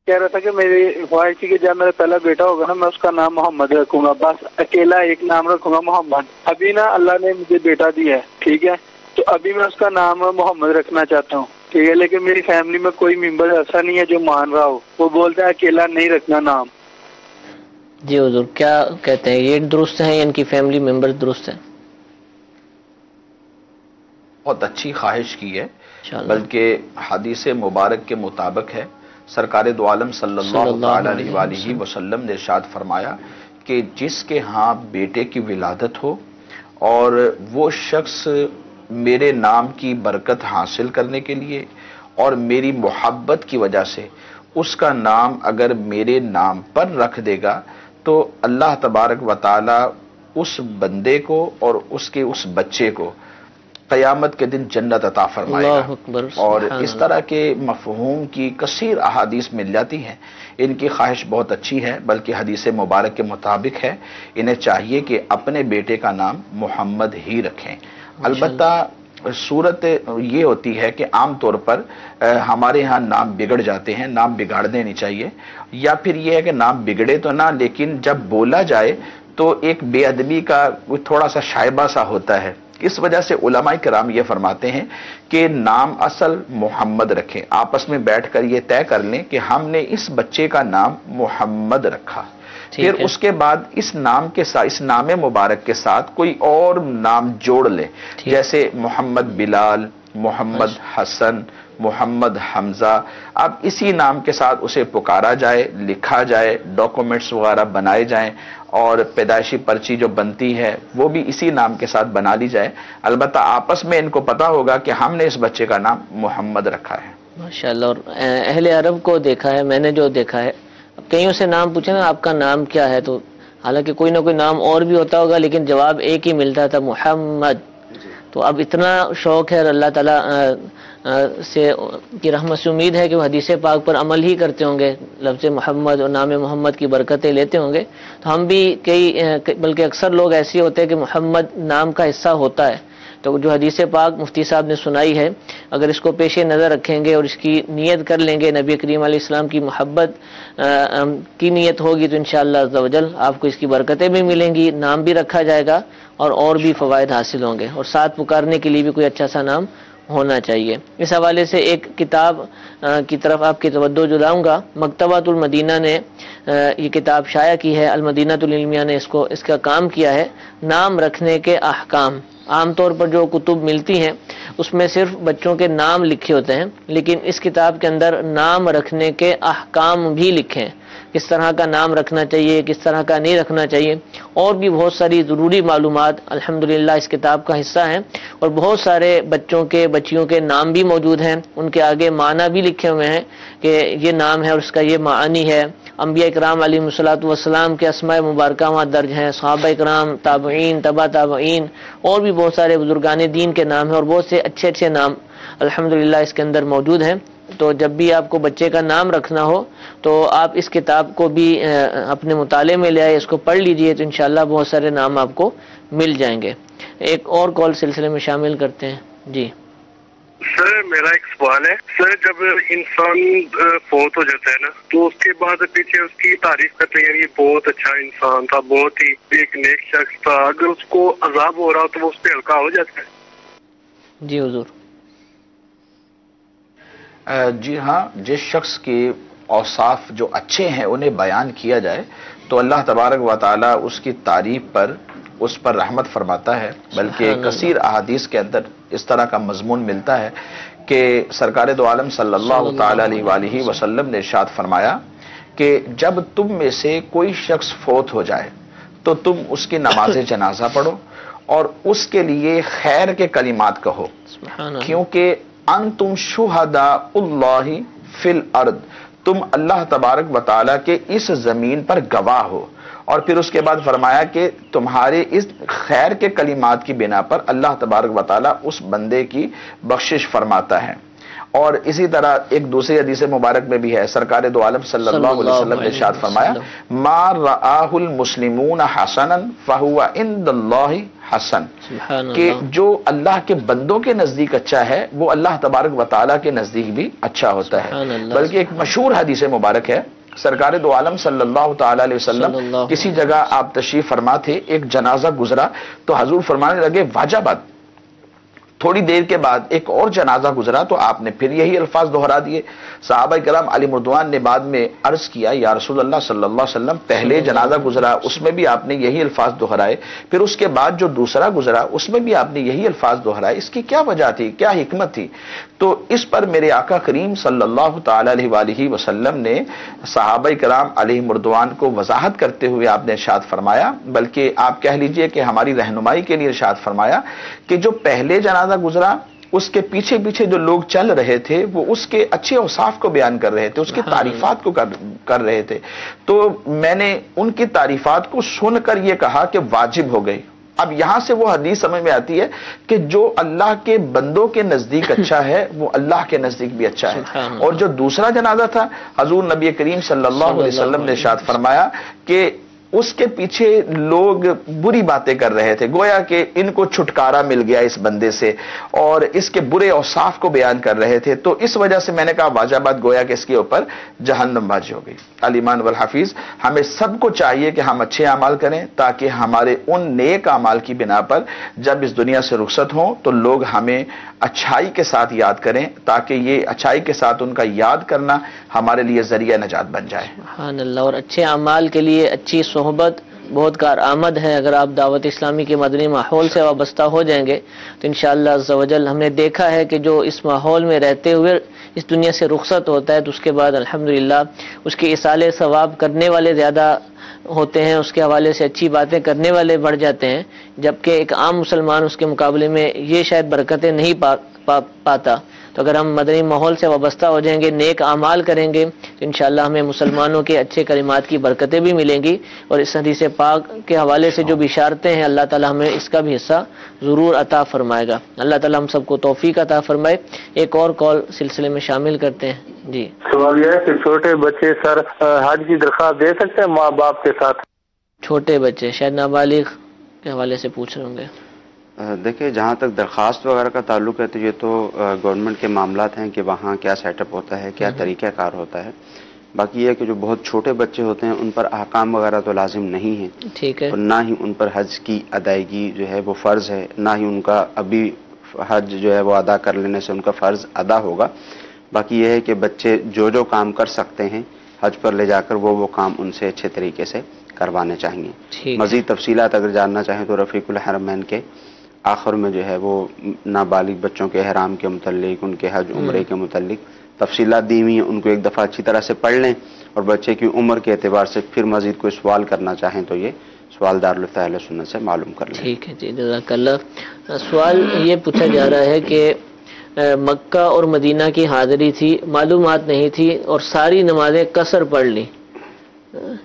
کہہ رہا تھا کہ میری خواہش تھی کہ جب میرا پہلا بیٹا ہوگا نا میں اس کا نام محمد رکھوں گا، بس اکیلا ایک نام رکھوں گا محمد. ابھی نا اللہ نے مجھے بیٹا دیا ہے، ٹھیک ہے، تو ابھی میں اس کا نام محمد رکھنا چاہتا ہوں، ٹھیک ہے، لیکن میری فیملی میں کوئی ممبر ایسا نہیں ہے جو مان رہا ہو، وہ بولتا ہے اکیلا نہیں رکھنا نام. جی حضور کیا کہتے ہیں، یہ درست ہیں یا ان کی فیملی ممبر درست ہیں؟ بہت اچھی خواہش کی ہے، بلکہ حدیث مبارک کے مطابق ہے. سرکار دو عالم صلی اللہ علیہ وآلہ وسلم نے ارشاد فرمایا کہ جس کے ہاں بیٹے کی ولادت ہو اور وہ شخص میرے نام کی برکت حاصل کرنے کے لیے اور میری محبت کی وجہ سے اس کا نام اگر میرے نام پر رکھ دے گا تو اللہ تبارک و تعالی اس بندے کو اور اس کے اس بچے کو قیامت کے دن جنت عطا فرمائے گا. اور اس طرح کے مفہوم کی کثیر احادیث مل جاتی ہیں. ان کی خواہش بہت اچھی ہے، بلکہ حدیث مبارک کے مطابق ہے انہیں چاہیے کہ اپنے بیٹے کا نام محمد ہی رکھیں. البتہ صورت یہ ہوتی ہے کہ عام طور پر ہمارے ہاں نام بگڑ جاتے ہیں، نام بگاڑنے نہیں چاہیے، یا پھر یہ ہے کہ نام بگڑے تو نہ، لیکن جب بولا جائے تو ایک بے ادبی کا تھوڑا سا شائبہ سا ہوتا ہے. اس وجہ سے علماء کرام یہ فرماتے ہیں کہ نام اصل محمد رکھیں، آپس میں بیٹھ کر یہ طے کر لیں کہ ہم نے اس بچے کا نام محمد رکھا. پھر اس کے بعد اس نام کے ساتھ، اس نام مبارک کے ساتھ کوئی اور نام جوڑ لے، جیسے محمد بلال، محمد حسن، محمد حمزہ. اب اسی نام کے ساتھ اسے پکارا جائے، لکھا جائے، ڈاکومنٹس وغیرہ بنائے جائیں، اور پیدائشی پرچی جو بنتی ہے وہ بھی اسی نام کے ساتھ بنا لی جائے. البتہ آپس میں ان کو پتا ہوگا کہ ہم نے اس بچے کا نام محمد رکھا ہے. ماشاءاللہ. اور اہل عرب کو دیکھا ہے، میں نے جو دیکھا ہے، اب کئیوں سے نام پوچھے نا آپ کا نام کیا ہے، تو حالانکہ کوئی نہ کوئی نام اور بھی ہوتا ہوگا لیکن جواب ایک ہی ملتا تھا، محمد. تو اب اتنا شوق ہے، اور اللہ تعالیٰ سے کی رحمت سے امید ہے کہ وہ حدیث پاک پر عمل ہی کرتے ہوں گے، لفظ محمد اور نام محمد کی برکتیں لیتے ہوں گے. تو ہم بھی بلکہ اکثر لوگ ایسے ہوتے ہیں کہ محمد نام کا حصہ ہوتا ہے، تو جو حدیث پاک مفتی صاحب نے سنائی ہے، اگر اس کو پیش نظر رکھیں گے اور اس کی نیت کر لیں گے، نبی کریم علیہ السلام کی محبت کی نیت ہوگی، تو انشاءاللہ عز و جل آپ کو اس کی برکتیں بھی ملیں گی، نام بھی رکھا جائے گا اور بھی فوائد حاصل ہوں گے. اور ساتھ پکارنے کے لیے بھی کوئی اچھا سا نام ہونا چاہیے. اس حوالے سے ایک کتاب کی طرف آپ کی توجہ دلاؤں گا. مکتبۃ المدینہ نے یہ کتاب شائع کی ہے، المدینۃ العلمیہ نے اس کا کام کیا ہے، نام رکھنے کے احکام. عام طور پر جو کتب ملتی ہیں اس میں صرف بچوں کے نام لکھے ہوتے ہیں، لیکن اس کتاب کے اندر نام رکھنے کے احکام بھی لکھے ہیں، کس طرح کا نام رکھنا چاہیے، کس طرح کا نہیں رکھنا چاہیے، اور بھی بہت ساری ضروری معلومات الحمدللہ اس کتاب کا حصہ ہیں. اور بہت سارے بچیوں کے نام بھی موجود ہیں، ان کے آگے معنی بھی لکھے ہوئے ہیں کہ یہ نام ہے اور اس کا یہ معنی ہے. انبیاء اکرام علیہ الصلوۃ والسلام کے اسماء مبارکہ وہاں درج ہیں، صحابہ اکرام، تابعین، تبع تابعین، اور بھی بہت سارے بزرگان دین کے نام ہیں، اور بہت سے اچھے نام الحمدللہ اس کے اندر موجود ہیں. تو جب بھی آپ کو بچے کا نام رکھنا ہو تو آپ اس کتاب کو بھی اپنے مطالعے میں لے آئے، اس کو پڑھ لیجئے، تو انشاءاللہ بہت سارے نام آپ کو مل جائیں گے. ایک اور کال سلسلے میں شامل کرتے ہیں. جی سر، میرا ایک سوال ہے. سر، جب انسان فوت ہو جاتا ہے نا تو اس کے بعد پیچھے اس کی تعریف کرتے ہیں، یہ بہت اچھا انسان تھا، بہت ہی ایک نیک شخص تھا. اگر اس کو عذاب ہو رہا ہو تو وہ اس پہ ہلکا ہو جاتا ہے؟ جی حضور. جی ہاں، جس شخص کے اوصاف جو اچھے ہیں انہیں بیان کیا جائے تو اللہ تبارک و تعالی اس کی تعریف پر، اس پر رحمت فرماتا ہے. بلکہ کثیر احادیث کے اندر اس طرح کا مضمون ملتا ہے کہ سرکار دو عالم صلی اللہ تعالی علیہ وآلہ وسلم نے ارشاد فرمایا کہ جب تم میں سے کوئی شخص فوت ہو جائے تو تم اس کی نماز جنازہ پڑھو اور اس کے لیے خیر کے کلمات کہو، کیونکہ انتم شہداء اللہ فی الارض، تم اللہ تبارک و تعالیٰ کے اس زمین پر گواہ ہو. اور پھر اس کے بعد فرمایا کہ تمہارے اس خیر کے کلمات کی بنا پر اللہ تبارک و تعالیٰ اس بندے کی بخشش فرماتا ہے. اور اسی طرح ایک دوسری حدیث مبارک میں بھی ہے، سرکار دو عالم صلی اللہ علیہ وسلم نے ارشاد فرمایا ما رآہ المسلمون حسنا فہو عند اللہ حسن، کہ جو اللہ کے بندوں کے نزدیک اچھا ہے وہ اللہ تبارک و تعالیٰ کے نزدیک بھی اچھا ہوتا ہے. بلکہ ایک مشہور حدیث مبارک ہے، سرکار دو عالم صلی اللہ تعالی علیہ وسلم کسی جگہ آپ تشریف فرما تھے، ایک جنازہ گزرا تو حضور فرمانے لگے واجہ بات. تھوڑی دیر کے بعد ایک اور جنازہ گزرا تو آپ نے پھر یہی الفاظ دہرا دیے. صحابہ کرام علی مردوان نے بعد میں عرض کیا یا رسول اللہ صلی اللہ علیہ وسلم، پہلے جنازہ گزرا اس میں بھی آپ نے یہی الفاظ دہرائے، پھر اس کے بعد جو دوسرا گزرا اس میں بھی آپ نے یہی الفاظ دہرائے، اس کی کیا وجہ تھی، کیا حکمت تھی؟ تو اس پر میرے آقا کریم صلی اللہ تعالی علیہ وآلہ وسلم نے صحابہ کرام علیہ مردوان کو وضاحت کرتے ہوئے آپ نے ارشاد فرمایا، بلکہ آپ کہہ لیجئے کہ ہماری رہنمائی کے لیے ارشاد فرمایا کہ جو پہلے جنازہ گزرا اس کے پیچھے پیچھے جو لوگ چل رہے تھے وہ اس کے اچھے اوصاف کو بیان کر رہے تھے، اس کی تعریفات کو کر رہے تھے. تو میں نے ان کی تعریفات کو سن کر یہ کہا کہ واجب ہو گئی. اب یہاں سے وہ حدیث سمجھ میں آتی ہے کہ جو اللہ کے بندوں کے نزدیک اچھا ہے وہ اللہ کے نزدیک بھی اچھا ہے. اور جو دوسرا جنازہ تھا، حضور نبی کریم صلی اللہ علیہ وسلم نے ارشاد فرمایا کہ اس کے پیچھے لوگ بری باتیں کر رہے تھے، گویا کہ ان کو چھٹکارا مل گیا اس بندے سے، اور اس کے برے اوصاف کو بیان کر رہے تھے. تو اس وجہ سے میں نے کہا واجہ بات گویا کہ اس کے اوپر جہنم بازی ہو گئی. الایمان والحفیظ، ہمیں سب کو چاہیے کہ ہم اچھے اعمال کریں تاکہ ہمارے ان نیک اعمال کی بنا پر جب اس دنیا سے رخصت ہوں تو لوگ ہمیں اچھائی کے ساتھ یاد کریں، تاکہ یہ اچھائی کے ساتھ ان کا یاد کرنا ہمارے لیے ذریعہ نجات بن جائے. سبحان اللہ. اور اچھے اعمال کے لیے اچھی صحبت بہت کارآمد ہے. اگر آپ دعوت اسلامی کے مدنی ماحول سے وابستہ ہو جائیں گے تو انشاءاللہ عز و جل ہم نے دیکھا ہے کہ جو اس ماحول میں رہتے ہوئے اس دنیا سے رخصت ہوتا ہے تو اس کے بعد الحمدللہ اس کے ایصال ثواب کرنے والے زیادہ ہوتے ہیں، اس کے حوالے سے اچھی باتیں کرنے والے بڑھ جاتے ہیں، جبکہ ایک عام مسلمان اس کے مقابلے میں یہ شاید برکتیں نہیں پاتا. تو اگر ہم مدنی ماحول سے وابستہ ہو جائیں گے، نیک اعمال کریں گے تو انشاءاللہ ہمیں مسلمانوں کے اچھے کلمات کی برکتیں بھی ملیں گی. اور اس حدیث پاک کے حوالے سے جو بشارتیں ہیں اللہ تعالی ہمیں اس کا بھی حصہ ضرور عطا فرمائے گا. اللہ تعالی ہم سب کو توفیق عطا فرمائے. ایک اور کال سلسلے میں شامل کرتے ہیں. جی سوال یہ ہے کہ چھوٹے بچے سر حج کی درخواست دے سکتے ہیں ماں باپ کے ساتھ؟ چھوٹے بچے شاید نابالغ کے حوالے سے پوچھ رہے ہوں گے. دیکھیں، جہاں تک درخواست وغیرہ کا تعلق ہے تو یہ تو گورنمنٹ کے معاملات ہیں کہ وہاں کیا سیٹ اپ ہوتا ہے، کیا طریقہ کار ہوتا ہے. باقی یہ ہے کہ جو بہت چھوٹے بچے ہوتے ہیں ان پر احکام وغیرہ تو لازم نہیں ہیں، ٹھیک ہے، اور نہ ہی ان پر حج کی ادائیگی جو ہے وہ فرض ہے، نہ ہی ان کا ابھی حج جو ہے وہ ادا کر لینے سے ان کا فرض ادا ہوگا. باقی یہ ہے کہ بچے جو کام کر سکتے ہیں حج پر لے جا کر وہ کام ان سے اچھے طریقے سے کروانے چاہیے. مزید تفصیلات اگر جاننا چاہیں تو رفیق الحرمین کے آخر میں جو ہے وہ نابالغ بچوں کے احرام کے متعلق، ان کے حج عمرے کے متعلق تفصیلات دی ہوئی ہیں. ان کو ایک دفعہ اچھی طرح سے پڑھ لیں، اور بچے کی عمر کے اعتبار سے پھر مزید کوئی سوال کرنا چاہیں تو یہ سوال دارالفتہ اہل سنت سے معلوم کر لیں. ٹھیک ہے جی، جزاک اللہ. سوال یہ پوچھا جا رہا ہے کہ مکہ اور مدینہ کی حاضری تھی، معلومات نہیں تھی اور ساری نمازیں قصر پڑھ لی،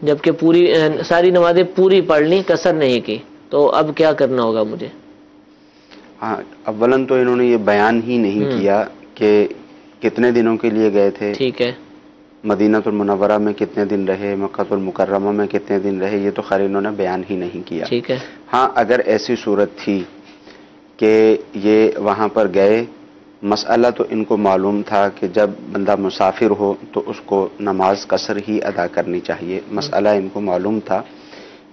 جبکہ ساری نمازیں پوری پڑھ لی، قصر نہیں کی، تو اب کیا کرنا ہوگا مجھے؟ ہاں، اولاً تو انہوں نے یہ بیان ہی نہیں کیا کہ کتنے دنوں کے لیے گئے تھے، ٹھیک ہے، مدینہ المنورہ میں کتنے دن رہے، مکہ المکرمہ میں کتنے دن رہے، یہ تو خیر انہوں نے بیان ہی نہیں کیا. ٹھیک ہے. ہاں، اگر ایسی صورت تھی کہ یہ وہاں پر گئے، مسئلہ تو ان کو معلوم تھا کہ جب بندہ مسافر ہو تو اس کو نماز قصر ہی ادا کرنی چاہیے، مسئلہ ان کو معلوم تھا.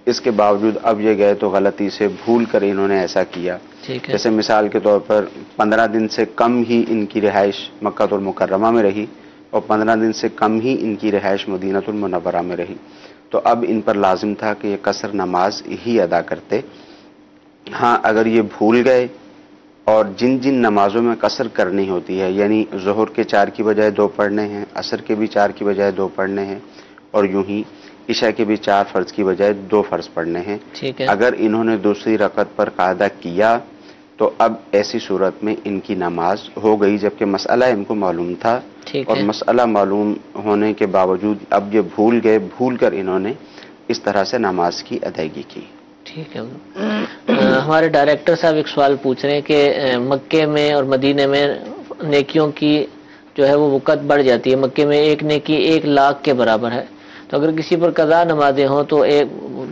اس کے باوجود اب یہ گئے تو غلطی سے بھول کر انہوں نے ایسا کیا. جیسے مثال کے طور پر 15 دن سے کم ہی ان کی رہائش مکہ المکرمہ میں رہی اور 15 دن سے کم ہی ان کی رہائش مدینہ المنورہ میں رہی، تو اب ان پر لازم تھا کہ یہ قصر نماز ہی ادا کرتے. ہاں، اگر یہ بھول گئے اور جن نمازوں میں قصر کرنی ہوتی ہے، یعنی ظہر کے 4 کی بجائے 2 پڑھنے ہیں، عصر کے بھی 4 کی بجائے 2 پڑھنے ہیں، اور یوں ہی عشاء کے بھی 4 فرض کی بجائے 2 فرض پڑھنے ہیں، اگر انہوں نے دوسری رکعت پر قاعدہ کیا تو اب ایسی صورت میں ان کی نماز ہو گئی، جبکہ مسئلہ ان کو معلوم تھا، اور مسئلہ معلوم ہونے کے باوجود اب یہ بھول گئے، بھول کر انہوں نے اس طرح سے نماز کی ادائیگی کی. ٹھیک ہے. ہمارے ڈائریکٹر صاحب ایک سوال پوچھ رہے ہیں کہ مکے میں اور مدینے میں نیکیوں کی جو ہے وہ وقت بڑھ جاتی ہے. مکے میں ایک نیکی 1 لاکھ کے برابر ہے، تو اگر کسی پر قضا نمازیں ہوں تو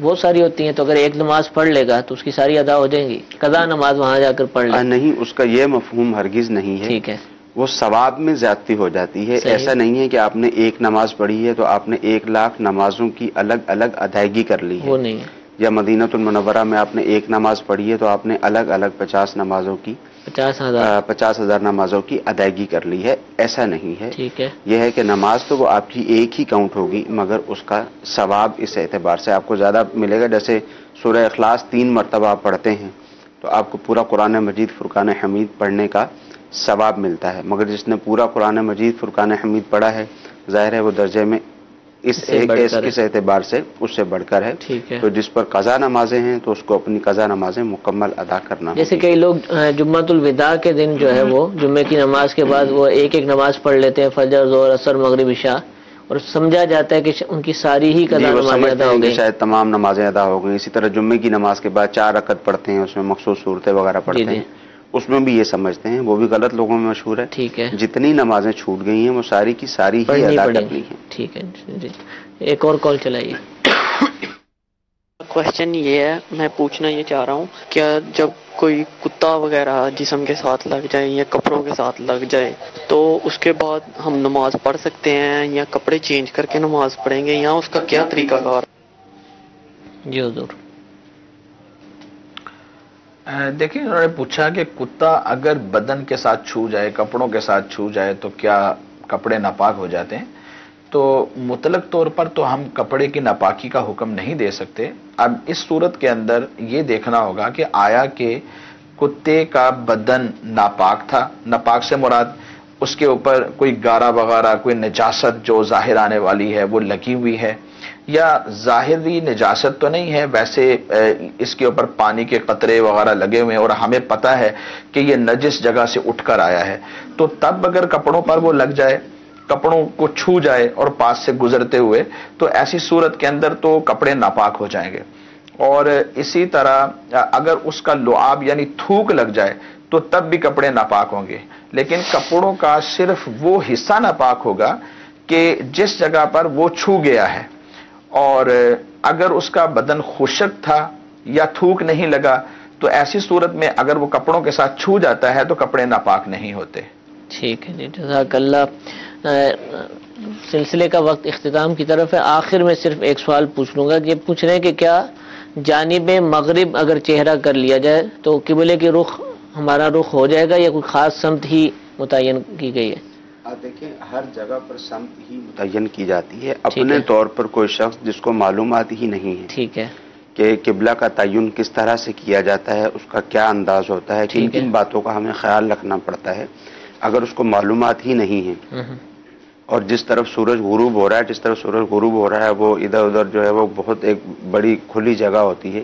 بہت ساری ہوتی ہیں، تو اگر ایک نماز پڑھ لے گا تو اس کی ساری ادا ہو جائیں گی، قضا نماز وہاں جا کر پڑھ لے. نہیں، اس کا یہ مفہوم ہرگز نہیں ہے. ٹھیک ہے، وہ ثواب میں زیادتی ہو جاتی ہے. ایسا نہیں ہے کہ آپ نے 1 نماز پڑھی ہے تو آپ نے 1 لاکھ نمازوں کی الگ الگ ادائیگی کر لی ہے، وہ نہیں ہے. یا مدینہ المنورہ میں آپ نے 1 نماز پڑھی ہے تو آپ نے الگ الگ 50 نمازوں کی 50,000 نمازوں کی ادائیگی کر لی ہے. ایسا نہیں ہے. ٹھیک ہے. یہ ہے کہ نماز تو وہ آپ کی ایک ہی کاؤنٹ ہوگی، مگر اس کا ثواب اس اعتبار سے آپ کو زیادہ ملے گا. جیسے سورہ اخلاص 3 مرتبہ آپ پڑھتے ہیں تو آپ کو پورا قرآن مجید فرقان حمید پڑھنے کا ثواب ملتا ہے، مگر جس نے پورا قرآن مجید فرقان حمید پڑھا ہے ظاہر ہے وہ درجے میں اس اعتبار سے اس سے بڑھ کر ہے. تو جس پر قضا نمازیں ہیں تو اس کو اپنی قضا نمازیں مکمل ادا کرنا. جیسے کئی لوگ جمعۃ الوداع کے دن جو ہے وہ جمعے کی نماز کے بعد وہ ایک نماز پڑھ لیتے ہیں، فجر، ظہر، عصر، مغرب، عشاء، اور سمجھا جاتا ہے کہ ان کی ساری ہی قضا نمازیں ادا ہو گئی، شاید تمام نمازیں ادا ہو گئی. اسی طرح جمعے کی نماز کے بعد 4 رکعت پڑھتے ہیں، اس میں مخصوص صورتیں وغیرہ پڑھتے ہیں، اس میں بھی یہ سمجھتے ہیں، وہ بھی غلط لوگوں میں مشہور ہے. ٹھیک ہے. جتنی نمازیں چھوٹ گئی ہیں وہ ساری کی ساری ہی ادا کرنی ہیں. ٹھیک ہے جی. ایک اور کال چلائیے. کوشچن یہ ہے، میں پوچھنا یہ چاہ رہا ہوں، کیا جب کوئی کتا وغیرہ جسم کے ساتھ لگ جائے یا کپڑوں کے ساتھ لگ جائے تو اس کے بعد ہم نماز پڑھ سکتے ہیں یا کپڑے چینج کر کے نماز پڑھیں گے، یا اس کا کیا طریقہ کار؟ جی حضور. دیکھیں، انہوں نے پوچھا کہ کتا اگر بدن کے ساتھ چھو جائے، کپڑوں کے ساتھ چھو جائے تو کیا کپڑے ناپاک ہو جاتے ہیں؟ تو مطلق طور پر تو ہم کپڑے کی ناپاکی کا حکم نہیں دے سکتے. اب اس صورت کے اندر یہ دیکھنا ہوگا کہ آیا کہ کتے کا بدن ناپاک تھا، ناپاک سے مراد اس کے اوپر کوئی گارا وغیرہ، کوئی نجاست جو ظاہر آنے والی ہے وہ لگی ہوئی ہے، یا ظاہری نجاست تو نہیں ہے، ویسے اس کے اوپر پانی کے قطرے وغیرہ لگے ہوئے ہیں اور ہمیں پتہ ہے کہ یہ نجس جگہ سے اٹھ کر آیا ہے، تو تب اگر کپڑوں پر وہ لگ جائے، کپڑوں کو چھو جائے اور پاس سے گزرتے ہوئے، تو ایسی صورت کے اندر تو کپڑے ناپاک ہو جائیں گے. اور اسی طرح اگر اس کا لعاب یعنی تھوک لگ جائے تو تب بھی کپڑے ناپاک ہوں گے، لیکن کپڑوں کا صرف وہ حصہ ناپاک ہوگا کہ جس جگہ پر وہ چھو گیا ہے، اور اگر اس کا بدن خشک تھا یا تھوک نہیں لگا تو ایسی صورت میں اگر وہ کپڑوں کے ساتھ چھو جاتا ہے تو کپڑے ناپاک نہیں ہوتے. ٹھیک ہے جی، جزاک اللہ. سلسلے کا وقت اختتام کی طرف ہے. آخر میں صرف ایک سوال پوچھ لوں گا کہ پوچھ رہے ہیں کہ کیا جانب مغرب اگر چہرہ کر لیا جائے تو قبلے کی رخ ہمارا رخ ہو جائے گا یا کوئی خاص سمت ہی متعین کی گئی ہے؟ دیکھیں، ہر جگہ پر سمت ہی متعین کی جاتی ہے. اپنے طور پر کوئی شخص جس کو معلومات ہی نہیں ہے ٹھیک ہے کہ قبلہ کا تعین کس طرح سے کیا جاتا ہے، اس کا کیا انداز ہوتا ہے، کن کن باتوں کا ہمیں خیال رکھنا پڑتا ہے، اگر اس کو معلومات ہی نہیں ہے اور جس طرف سورج غروب ہو رہا ہے، جس طرف سورج غروب ہو رہا ہے وہ ادھر ادھر جو ہے وہ بہت ایک بڑی کھلی جگہ ہوتی ہے،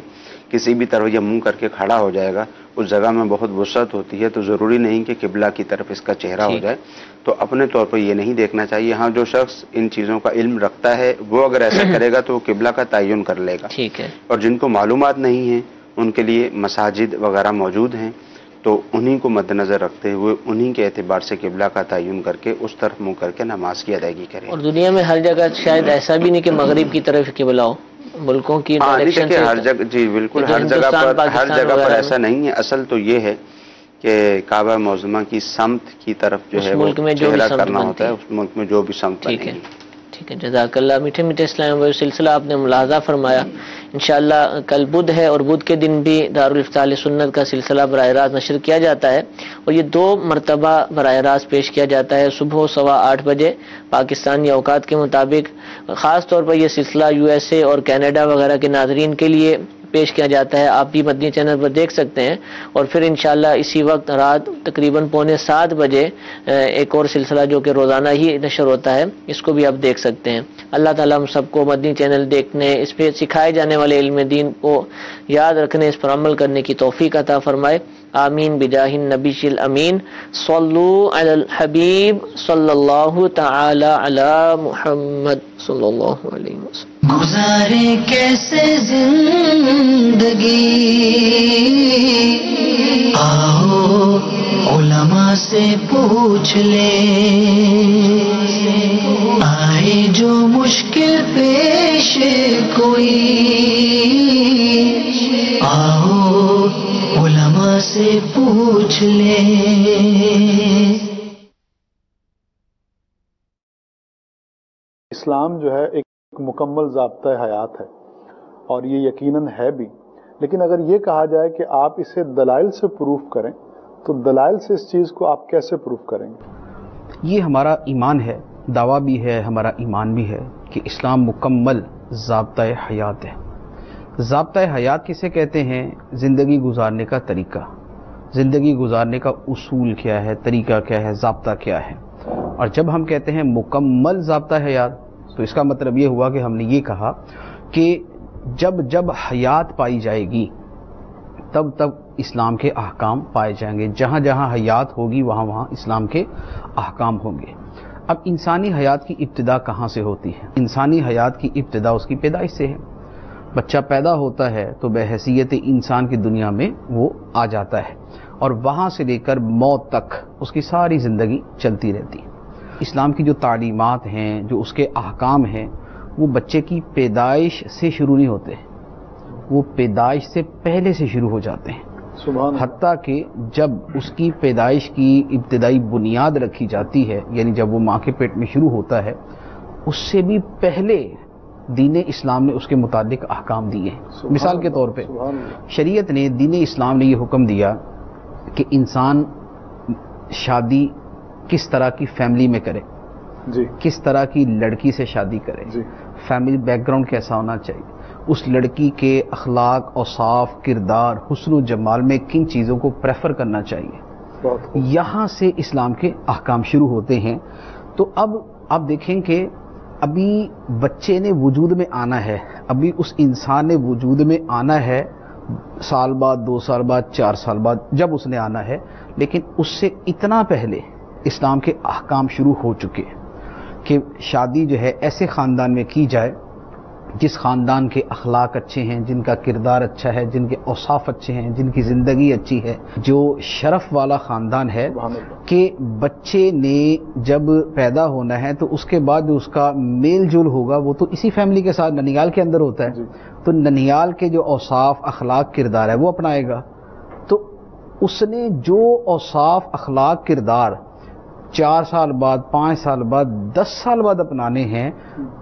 کسی بھی طرف یہ منہ کر کے کھڑا ہو جائے گا، اس جگہ میں بہت وسعت ہوتی ہے، تو ضروری نہیں کہ قبلہ کی طرف اس کا چہرہ ہو جائے. تو اپنے طور پر یہ نہیں دیکھنا چاہیے. ہاں، جو شخص ان چیزوں کا علم رکھتا ہے وہ اگر ایسا کرے گا تو وہ قبلہ کا تعین کر لے گا. ٹھیک ہے. اور جن کو معلومات نہیں ہیں ان کے لیے مساجد وغیرہ موجود ہیں، تو انہی کو مد نظر رکھتے ہوئے انہی کے اعتبار سے قبلہ کا تعین کر کے اس طرف منہ کر کے نماز کی ادائیگی کریں. اور دنیا میں ہر جگہ شاید ایسا بھی نہیں کہ مغرب کی طرف قبلہ ہو، ملکوں کی ڈائریکشن سے ہر جگہ، جی بالکل، ہر جگہ پر ایسا نہیں ہے. اصل تو یہ ہے کہ کعبہ معظمہ کی سمت کی طرف جو ہے وہ چہرہ کرنا ہوتا ہے، اس ملک میں جو بھی سمت بنے گی. ٹھیک ہے، جزاک اللہ. میٹھے میٹھے اسلام وہ سلسلہ آپ نے ملاحظہ فرمایا. انشاءاللہ کل بدھ ہے اور بدھ کے دن بھی دارالفتاح سنت کا سلسلہ براہ راست نشر کیا جاتا ہے، اور یہ 2 مرتبہ براہ راست پیش کیا جاتا ہے، صبح 8:15 بجے پاکستانی اوقات کے مطابق. خاص طور پر یہ سلسلہ USA اور کینیڈا وغیرہ کے ناظرین کے لیے پیش کیا جاتا ہے، آپ بھی مدنی چینل پر دیکھ سکتے ہیں. اور پھر انشاءاللہ اسی وقت رات تقریباً 6:45 بجے ایک اور سلسلہ جو کہ روزانہ ہی نشر ہوتا ہے، اس کو بھی آپ دیکھ سکتے ہیں. اللہ تعالیٰ ہم سب کو مدنی چینل دیکھنے، اس پہ سکھائے جانے والے علم دین کو یاد رکھنے، اس پر عمل کرنے کی توفیق عطا فرمائے. آمین بجاہ النبی الامین. صلو علی الحبیب صلی اللہ تعالی علی محمد صلی اللہ علیہ وسلم. گزارے کیسے زندگی، آؤ علماء سے پوچھ لیں، آئے جو مشکل پیش کوئی، آؤ علماء سے پوچھ لیں. اسلام جو ہے ایک مکمل ضابطہ حیات ہے اور یہ یقیناً ہے بھی، لیکن اگر یہ کہا جائے کہ آپ اسے دلائل سے پروف کریں تو دلائل سے اس چیز کو آپ کیسے پروف کریں گے؟ یہ ہمارا ایمان ہے، دعویٰ بھی ہے، ہمارا ایمان بھی ہے کہ اسلام مکمل ضابطہ حیات ہے. ضابطہ حیات کسے کہتے ہیں؟ زندگی گزارنے کا طریقہ، زندگی گزارنے کا اصول کیا ہے، طریقہ کیا ہے، ضابطہ کیا ہے. اور جب ہم کہتے ہیں مکمل ضابطہ حیات تو اس کا مطلب یہ ہوا کہ ہم نے یہ کہا کہ جب جب حیات پائی جائے گی تب تب اسلام کے احکام پائے جائیں گے، جہاں جہاں حیات ہوگی وہاں وہاں اسلام کے احکام ہوں گے. اب انسانی حیات کی ابتدا کہاں سے ہوتی ہے؟ انسانی حیات کی ابتدا اس کی پیدائش سے ہے. بچہ پیدا ہوتا ہے تو بحیثیت انسان کی دنیا میں وہ آ جاتا ہے اور وہاں سے لے کر موت تک اس کی ساری زندگی چلتی رہتی ہے. اسلام کی جو تعلیمات ہیں، جو اس کے احکام ہیں، وہ بچے کی پیدائش سے شروع نہیں ہوتے، وہ پیدائش سے پہلے سے شروع ہو جاتے ہیں، حتیٰ کہ جب اس کی پیدائش کی ابتدائی بنیاد رکھی جاتی ہے، یعنی جب وہ ماں کے پیٹ میں شروع ہوتا ہے، اس سے بھی پہلے دین اسلام نے اس کے متعلق احکام دیے ہیں۔ مثال کے طور پہ شریعت نے، دین اسلام نے یہ حکم دیا کہ انسان شادی کس طرح کی فیملی میں کرے، کس طرح کی لڑکی سے شادی کرے، فیملی بیک گراؤنڈ کیسا ہونا چاہیے، اس لڑکی کے اخلاق، اوصاف، کردار، حسن و جمال میں کن چیزوں کو پریفر کرنا چاہیے، یہاں سے اسلام کے احکام شروع ہوتے ہیں۔ تو اب آپ دیکھیں کہ ابھی بچے نے وجود میں آنا ہے، ابھی اس انسان نے وجود میں آنا ہے، سال بعد، 2 سال بعد، 4 سال بعد، جب اس نے آنا ہے، لیکن اس سے اتنا پہلے اسلام کے احکام شروع ہو چکے کہ شادی جو ہے ایسے خاندان میں کی جائے جس خاندان کے اخلاق اچھے ہیں، جن کا کردار اچھا ہے، جن کے اوصاف اچھے ہیں، جن کی زندگی اچھی ہے، جو شرف والا خاندان ہے، کہ بچے نے جب پیدا ہونا ہے تو اس کے بعد جو اس کا میل جول ہوگا وہ تو اسی فیملی کے ساتھ ننیال کے اندر ہوتا ہے، تو ننیال کے جو اوصاف، اخلاق، کردار ہے وہ اپنائے گا۔ تو اس نے جو اوصاف، اخلاق، کردار 4 سال بعد، 5 سال بعد، 10 سال بعد اپنانے ہیں،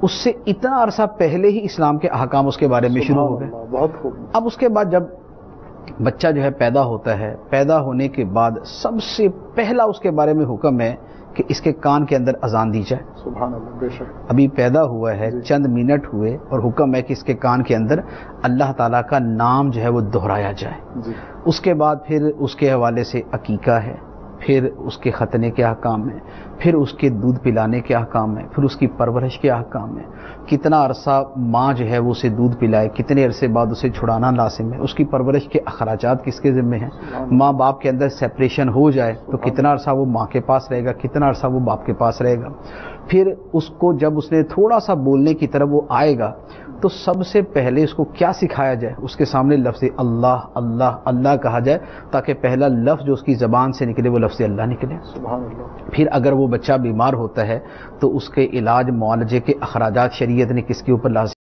اس سے اتنا عرصہ پہلے ہی اسلام کے احکام اس کے بارے میں شروع ہو گئے۔ اب اس کے بعد جب بچہ جو ہے پیدا ہوتا ہے، پیدا ہونے کے بعد سب سے پہلا اس کے بارے میں حکم ہے کہ اس کے کان کے اندر اذان دی جائے۔ سبحان اللہ، بے شک ابھی پیدا ہوا ہے، چند منٹ ہوئے اور حکم ہے کہ اس کے کان کے اندر اللہ تعالیٰ کا نام جو ہے وہ دہرایا جائے۔ اس کے بعد پھر اس کے حوالے سے عقیقہ ہے، پھر اس کے ختنے کے احکام ہیں، پھر اس کے دودھ پلانے کے احکام ہیں، پھر اس کی پرورش کے احکام ہیں، کتنا عرصہ ماں جو ہے وہ اسے دودھ پلائے، کتنے عرصے بعد اسے چھڑانا لازم ہے، اس کی پرورش کے اخراجات کس کے ذمہ ہیں، ماں باپ کے اندر سیپریشن ہو جائے تو کتنا عرصہ وہ ماں کے پاس رہے گا، کتنا عرصہ وہ باپ کے پاس رہے گا۔ پھر اس کو جب اس نے تھوڑا سا بولنے کی طرف وہ آئے گا تو سب سے پہلے اس کو کیا سکھایا جائے، اس کے سامنے لفظ اللہ اللہ اللہ کہا جائے تاکہ پہلا لفظ جو اس کی زبان سے نکلے وہ لفظ اللہ نکلے۔ سبحان اللہ۔ پھر اگر وہ بچہ بیمار ہوتا ہے تو اس کے علاج، معالجے کے اخراجات شریعت نے کس کے اوپر لازم